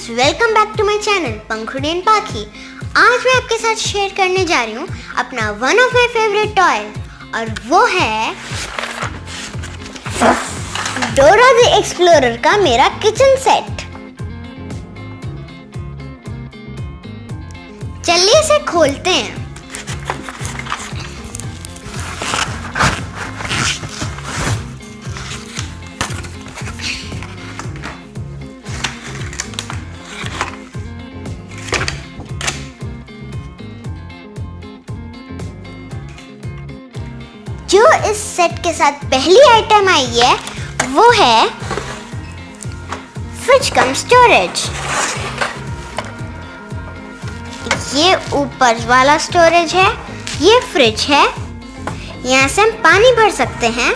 Friends, welcome back to my channel Pankhuri and Pakhi. आज मैं आपके साथ शेयर करने जा रही हूँ अपना one of my favourite toy, और वो है डोरा द एक्सप्लोरर का मेरा किचन सेट। चलिए इसे खोलते हैं। जो इस सेट के साथ पहली आइटम आई है वो है फ्रिज कम स्टोरेज। ये ऊपर वाला स्टोरेज है, ये फ्रिज है, यहाँ से हम पानी भर सकते हैं।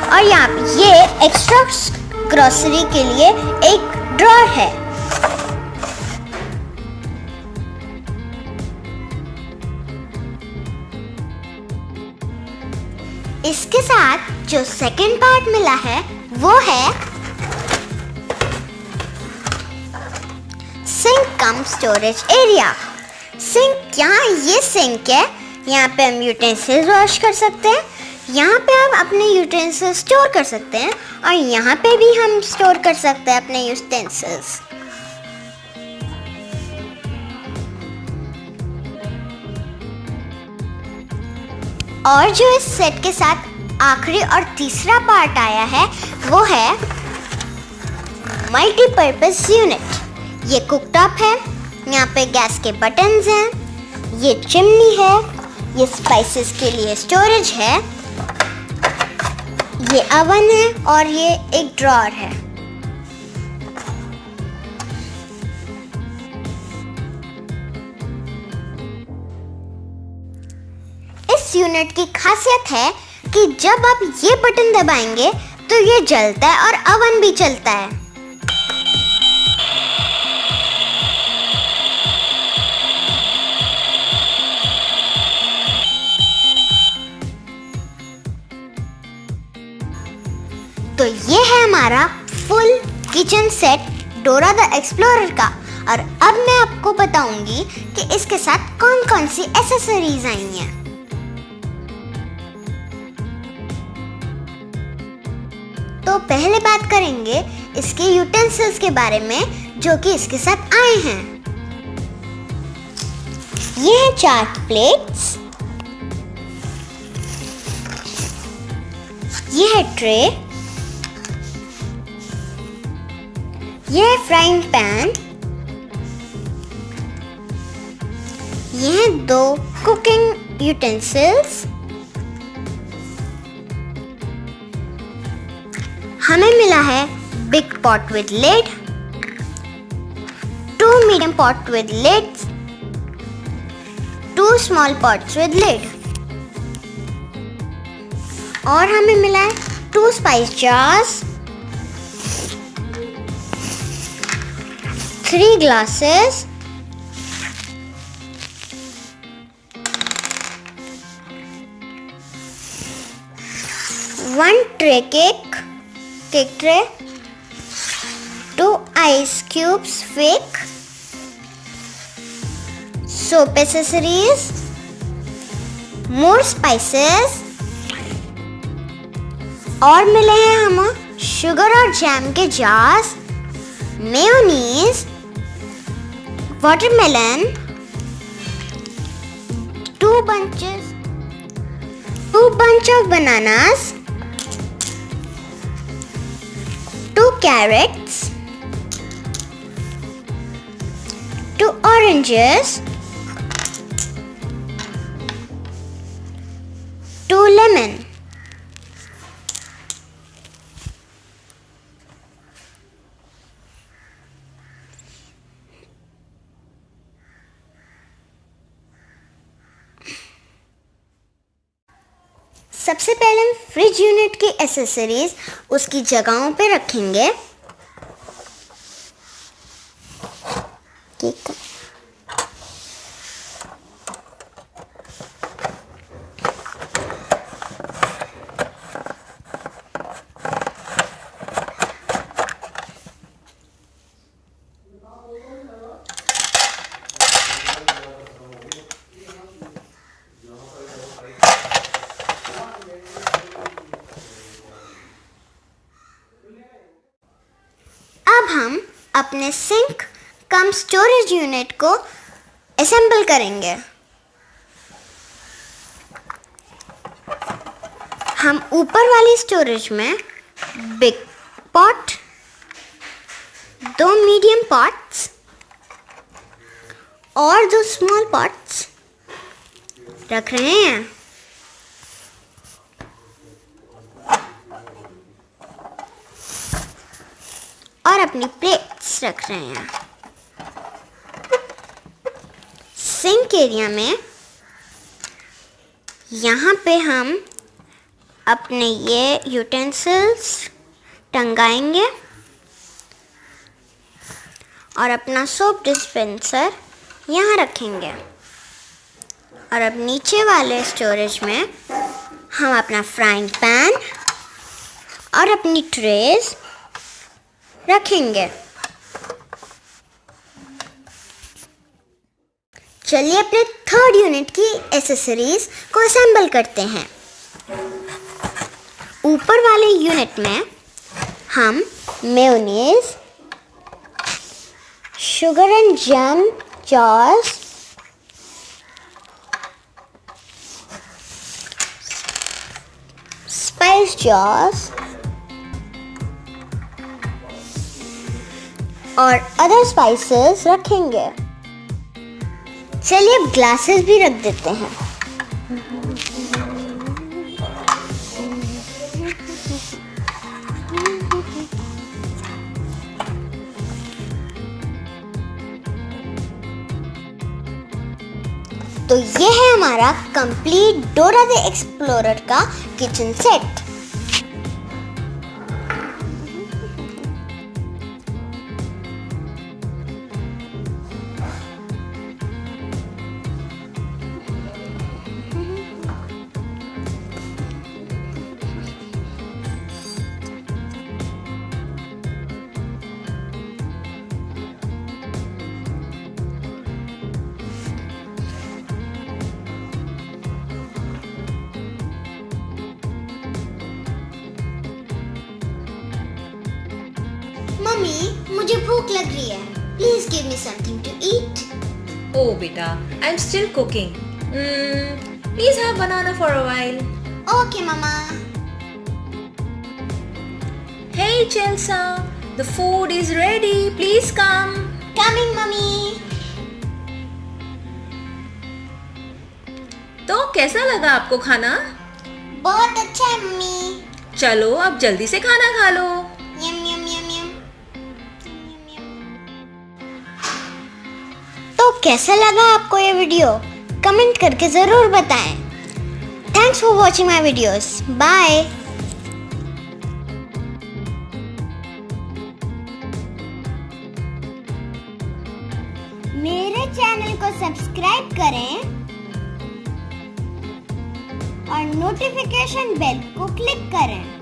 और यहाँ पे ये एक्स्ट्रा ग्रोसरी के लिए एक ड्रॉअर है। इसके साथ जो सेकंड पार्ट मिला है वो है सिंक कम स्टोरेज एरिया। सिंक, यहाँ ये सिंक है, यहाँ पे हम यूटेंसिल्स वॉश कर सकते हैं, यहाँ पे हम अपने यूटेंसिल्स स्टोर कर सकते हैं, और यहाँ पे भी हम स्टोर कर सकते हैं अपने यूटेंसिल्स। और जो इस सेट के साथ आखिरी और तीसरा पार्ट आया है वो है मल्टीपर्पज यूनिट। ये कुकटॉप है, यहाँ पे गैस के बटन्स हैं, ये चिमनी है, ये स्पाइसेस के लिए स्टोरेज है, ये अवन है, और ये एक ड्रॉअर है। इस यूनिट की खासियत है कि जब आप ये बटन दबाएंगे तो ये जलता है और अवन भी चलता है। तो ये है हमारा फुल किचन सेट डोरा द एक्सप्लोरर का। और अब मैं आपको बताऊंगी कि इसके साथ कौन कौन सी एक्सेसरीज आई हैं। तो पहले बात करेंगे इसके यूटेंसिल्स के बारे में जो कि इसके साथ आए हैं। ये है 4 प्लेट्स, ये है ट्रे, ये है फ्राइंग पैन, ये है 2 कुकिंग यूटेंसिल्स। हमें मिला है big pot with lid, 2 medium pot with lids, 2 small pots with lid, और हमें मिला है 2 spice jars, 3 glasses, 1 tray cake tray, 2 ice cubes fake, soap accessories, more spices, और मिले हैं हमें शुगर और जैम के jars, mayonnaise, watermelon, 2 bunch of bananas, 2 carrots, 2 oranges, 2 lemon. सबसे पहले हम फ्रिज यूनिट की एक्सेसरीज उसकी जगहों पे रखेंगे। ठीक है, अपने सिंक कम स्टोरेज यूनिट को असेंबल करेंगे। हम ऊपर वाली स्टोरेज में बिग पॉट, 2 मीडियम पॉट्स और 2 स्मॉल पॉट्स रख रहे हैं। और अपनी प्लेट्स रख रहे हैं। सिंक एरिया में यहाँ पे हम अपने ये यूटेंसिल्स टंगाएंगे और अपना सोप डिस्पेंसर यहाँ रखेंगे। और अब नीचे वाले स्टोरेज में हम अपना फ्राइंग पैन और अपनी ट्रेस रखेंगे। चलिए अपने थर्ड यूनिट की एसेसरीज को असेंबल करते हैं। ऊपर वाले यूनिट में हम mayonnaise, sugar and jam jars, spice jars और अदर स्पाइसेस रखेंगे। चलिए अब ग्लासेस भी रख देते हैं। तो ये है हमारा कंप्लीट डोरा द एक्सप्लोरर का किचन सेट। मम्मी, मुझे भूख लग रही है। Please give me something to eat. Oh, beta, I'm still cooking. Please have banana for a while. Okay मम्मा। Hey, Chelsea, the food is ready. Please come. Coming mummy. तो कैसा लगा आपको खाना? बहुत अच्छा है मम्मी। चलो अब जल्दी से खाना खा लो। यम यम यम यम। तो कैसा लगा आपको ये वीडियो? कमेंट करके ज़रूर बताएं। Thanks for watching my videos. Bye. मेरे चैनल को सब्सक्राइब करें और नोटिफिकेशन बेल को क्लिक करें।